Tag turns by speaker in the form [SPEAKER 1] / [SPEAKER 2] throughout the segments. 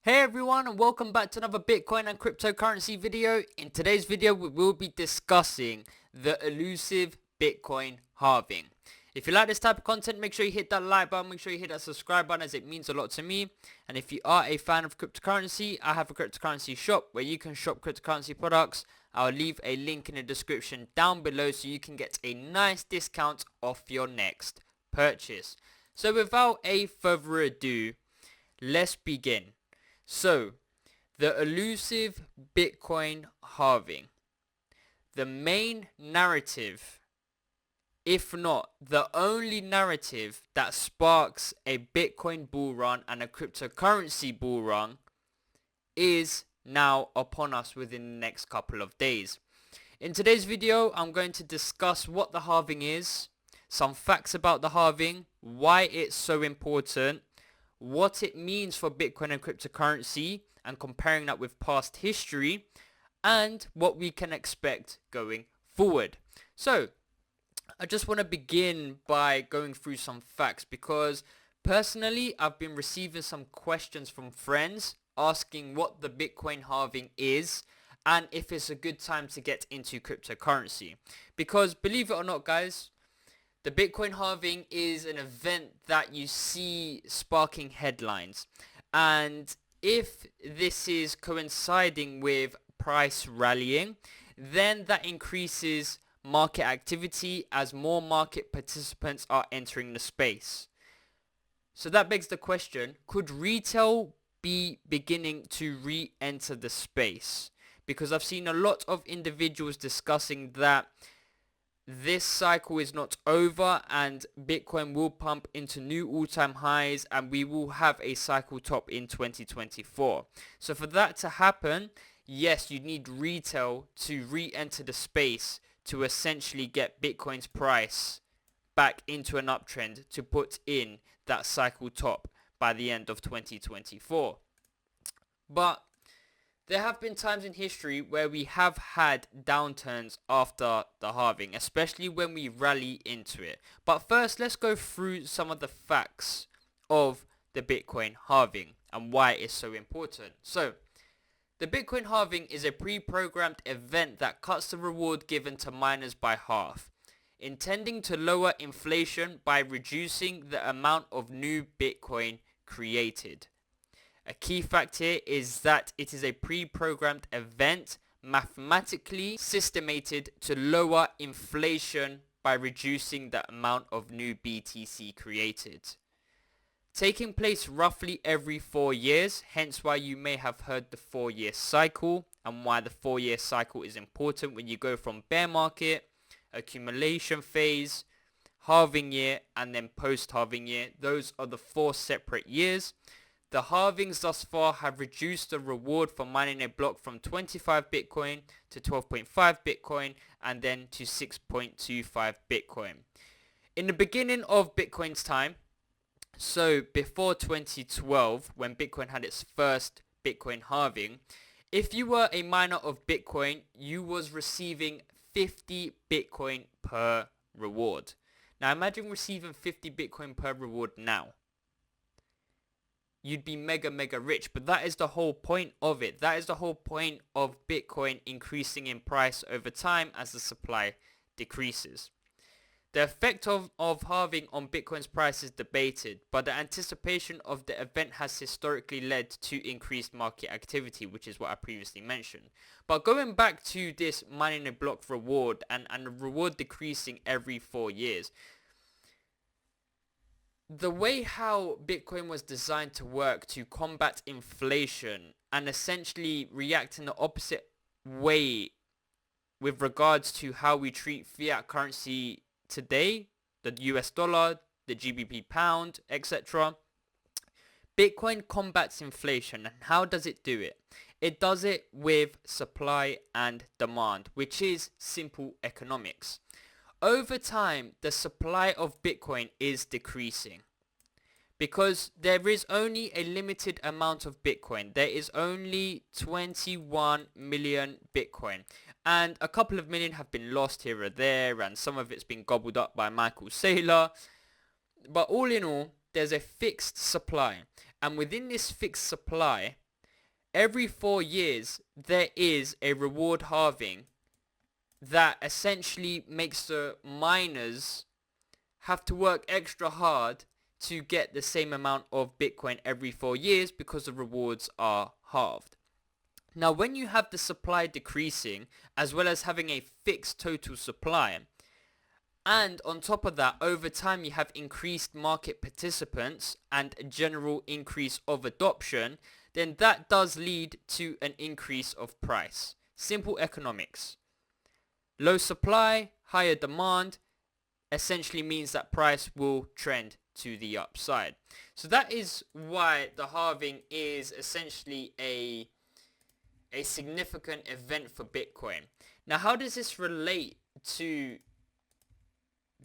[SPEAKER 1] Hey everyone, and welcome back to another Bitcoin and cryptocurrency video. In today's video we will be discussing the elusive Bitcoin halving. If you like this type of content, make sure you hit that like button, make sure you hit that subscribe button, as it means a lot to me. And if you are a fan of cryptocurrency, I have a cryptocurrency shop where you can shop cryptocurrency products. I'll leave a link in the description down below so you can get a nice discount off your next purchase. So without a further ado, let's begin. So, the elusive Bitcoin halving. The main narrative, if not the only narrative that sparks a Bitcoin bull run and a cryptocurrency bull run, is now upon us within the next couple of days. In today's video, I'm going to discuss what the halving is, some facts about the halving, why it's so important, what it means for Bitcoin and cryptocurrency, and comparing that with past history, and what we can expect going forward. So, I just want to begin by going through some facts, because personally I've been receiving some questions from friends asking what the Bitcoin halving is and if it's a good time to get into cryptocurrency. Because believe it or not, guys, the Bitcoin halving is an event that you see sparking headlines. And if this is coinciding with price rallying, then that increases market activity as more market participants are entering the space. So that begs the question, could retail be beginning to re-enter the space? Because I've seen a lot of individuals discussing that this cycle is not over and Bitcoin will pump into new all-time highs and we will have a cycle top in 2024. So for that to happen, yes, you need retail to re-enter the space to essentially get Bitcoin's price back into an uptrend to put in that cycle top by the end of 2024. But there have been times in history where we have had downturns after the halving, especially when we rally into it. But first, let's go through some of the facts of the Bitcoin halving and why it's so important. So, the Bitcoin halving is a pre-programmed event that cuts the reward given to miners by half, intending to lower inflation by reducing the amount of new Bitcoin created. A key fact here is that it is a pre-programmed event mathematically systemated to lower inflation by reducing the amount of new BTC created. Taking place roughly every 4 years, hence why you may have heard the 4-year cycle and why the 4-year cycle is important when you go from bear market, accumulation phase, halving year, and then post-halving year. Those are the 4 separate years. The halvings thus far have reduced the reward for mining a block from 25 Bitcoin to 12.5 Bitcoin and then to 6.25 Bitcoin. In the beginning of Bitcoin's time, so before 2012, when Bitcoin had its first Bitcoin halving, if you were a miner of Bitcoin, you was receiving 50 Bitcoin per reward. Now imagine receiving 50 Bitcoin per reward now. You'd be mega rich, but that is the whole point of it. That is the whole point of Bitcoin increasing in price over time as the supply decreases. The effect of halving on Bitcoin's price is debated, but the anticipation of the event has historically led to increased market activity, which is what I previously mentioned. But going back to this mining a block reward and the reward decreasing every 4 years, the way how Bitcoin was designed to work to combat inflation and essentially react in the opposite way with regards to how we treat fiat currency today, the US dollar, the GBP pound, etc. Bitcoin combats inflation, and how does it do it? It does it with supply and demand, which is simple economics. Over time, the supply of Bitcoin is decreasing because there is only a limited amount of Bitcoin. There is only 21 million Bitcoin, and a couple of million have been lost here or there, and some of it's been gobbled up by Michael Saylor. But all in all, there's a fixed supply, and within this fixed supply, every 4 years there is a reward halving that essentially makes the miners have to work extra hard to get the same amount of Bitcoin every 4 years because the rewards are halved. Now, when you have the supply decreasing, as well as having a fixed total supply, and on top of that, over time you have increased market participants and a general increase of adoption, then that does lead to an increase of price. Simple economics. Low supply, higher demand, essentially means that price will trend to the upside. So that is why the halving is essentially a significant event for Bitcoin. Now, how does this relate to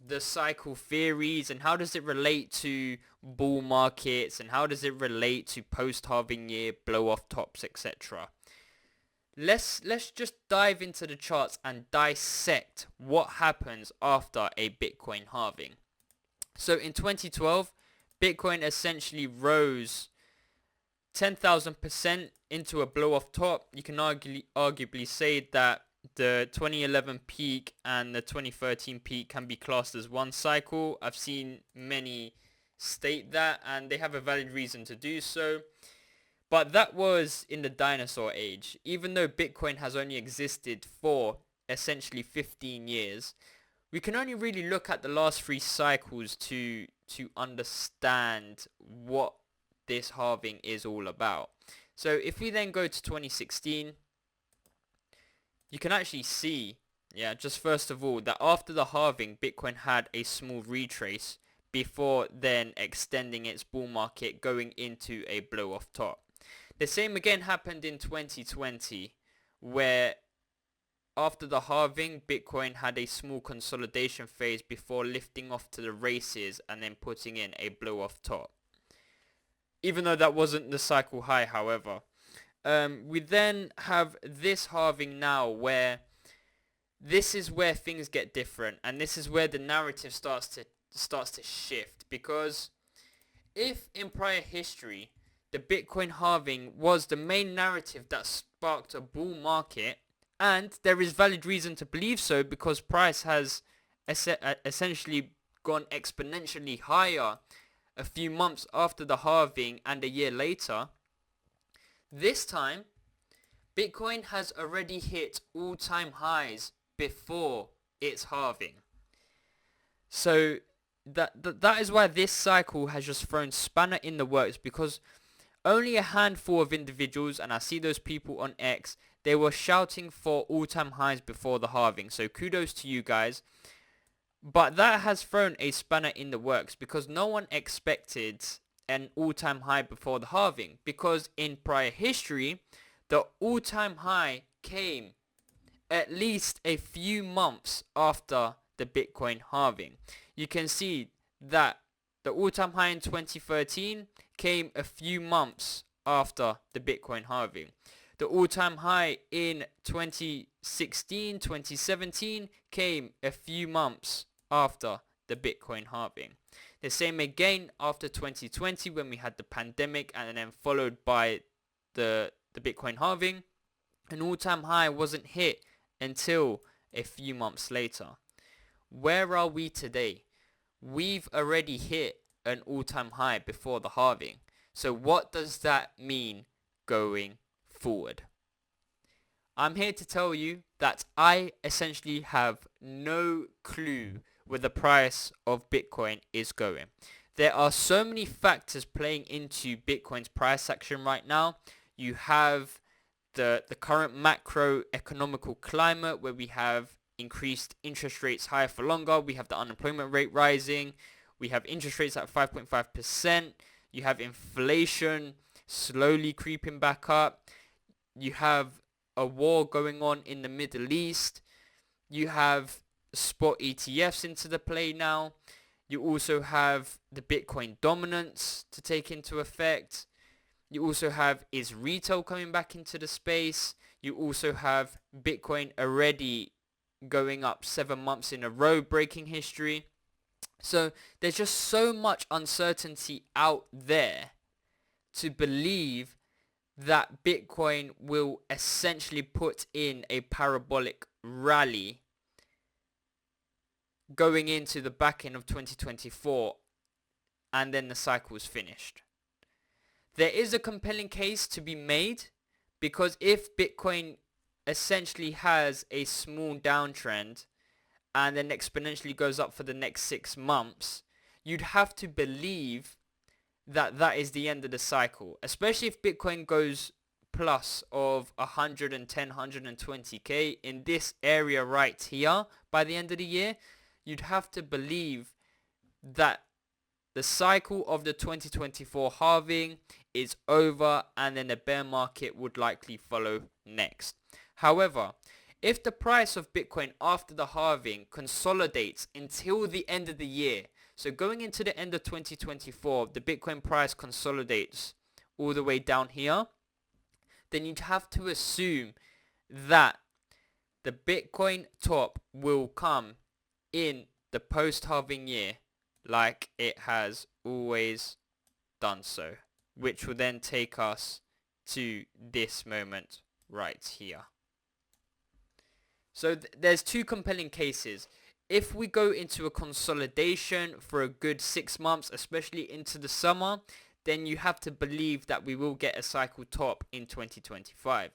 [SPEAKER 1] the cycle theories, and how does it relate to bull markets, and how does it relate to post-halving year blow-off tops, etc.? Let's just dive into the charts and dissect what happens after a Bitcoin halving. So in 2012, Bitcoin essentially rose 10,000% into a blow-off top. You can arguably say that the 2011 peak and the 2013 peak can be classed as one cycle. I've seen many state that, and they have a valid reason to do so. But that was in the dinosaur age. Even though Bitcoin has only existed for essentially 15 years, we can only really look at the last 3 cycles to understand what this halving is all about. So if we then go to 2016, you can actually see, just first of all, that after the halving, Bitcoin had a small retrace before then extending its bull market, going into a blow-off top. The same again happened in 2020, where after the halving, Bitcoin had a small consolidation phase before lifting off to the races and then putting in a blow-off top. Even though that wasn't the cycle high, however. We then have this halving now, where this is where things get different, and this is where the narrative starts to shift, because if in prior history the Bitcoin halving was the main narrative that sparked a bull market, and there is valid reason to believe so because price has essentially gone exponentially higher a few months after the halving and a year later, this time Bitcoin has already hit all-time highs before its halving. So that is why this cycle has just thrown spanner in the works, because only a handful of individuals, and I see those people on X, they were shouting for all-time highs before the halving. So kudos to you guys. But that has thrown a spanner in the works, because no one expected an all-time high before the halving, because in prior history, the all-time high came at least a few months after the Bitcoin halving. You can see that the all-time high in 2013 came a few months after the Bitcoin halving. The all-time high in 2016, 2017 came a few months after the Bitcoin halving. The same again after 2020, when we had the pandemic, and then followed by the Bitcoin halving. An all-time high wasn't hit until a few months later. Where are we today? We've already hit an all-time high before the halving. So what does that mean going forward? I'm here to tell you that I essentially have no clue where the price of Bitcoin is going. There are so many factors playing into Bitcoin's price action right now. You have the current macroeconomical climate, where we have increased interest rates higher for longer. We have the unemployment rate rising. We have interest rates at 5.5%. You have inflation slowly creeping back up. You have a war going on in the Middle East. You have spot ETFs into the play now. You also have the Bitcoin dominance to take into effect. You also have, is retail coming back into the space? You also have Bitcoin already going up 7 months in a row, breaking history. So there's just so much uncertainty out there to believe that Bitcoin will essentially put in a parabolic rally going into the back end of 2024, and then the cycle is finished. There is a compelling case to be made, because if Bitcoin essentially has a small downtrend and then exponentially goes up for the next 6 months, you'd have to believe that that is the end of the cycle, especially if Bitcoin goes plus of 110, 120k in this area right here by the end of the year. You'd have to believe that the cycle of the 2024 halving is over, and then the bear market would likely follow next. However, if the price of Bitcoin after the halving consolidates until the end of the year, so going into the end of 2024, the Bitcoin price consolidates all the way down here, then you'd have to assume that the Bitcoin top will come in the post-halving year like it has always done so, which will then take us to this moment right here. So there's two compelling cases. If we go into a consolidation for a good 6 months, especially into the summer, then you have to believe that we will get a cycle top in 2025.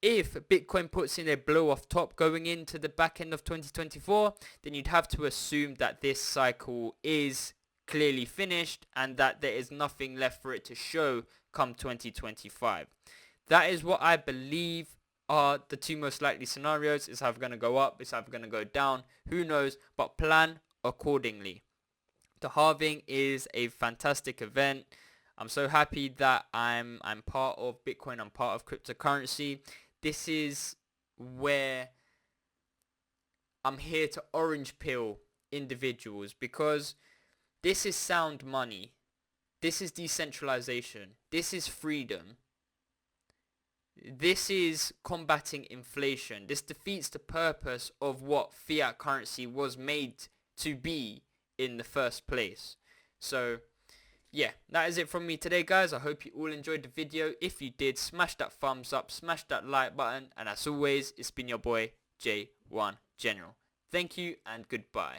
[SPEAKER 1] If Bitcoin puts in a blow off top going into the back end of 2024, then you'd have to assume that this cycle is clearly finished and that there is nothing left for it to show come 2025. That is what I believe are the two most likely scenarios. It's either going to go up, it's either going to go down, who knows, but plan accordingly. The halving is a fantastic event. I'm so happy that I'm part of Bitcoin, I'm part of cryptocurrency. This is where I'm here to orange pill individuals, because this is sound money. This is decentralization. This is freedom. This is combating inflation. This defeats the purpose of what fiat currency was made to be in the first place. So yeah, that is it from me today, guys. I hope you all enjoyed the video. If you did, smash that thumbs up, smash that like button, and as always, it's been your boy J1 General. Thank you and goodbye.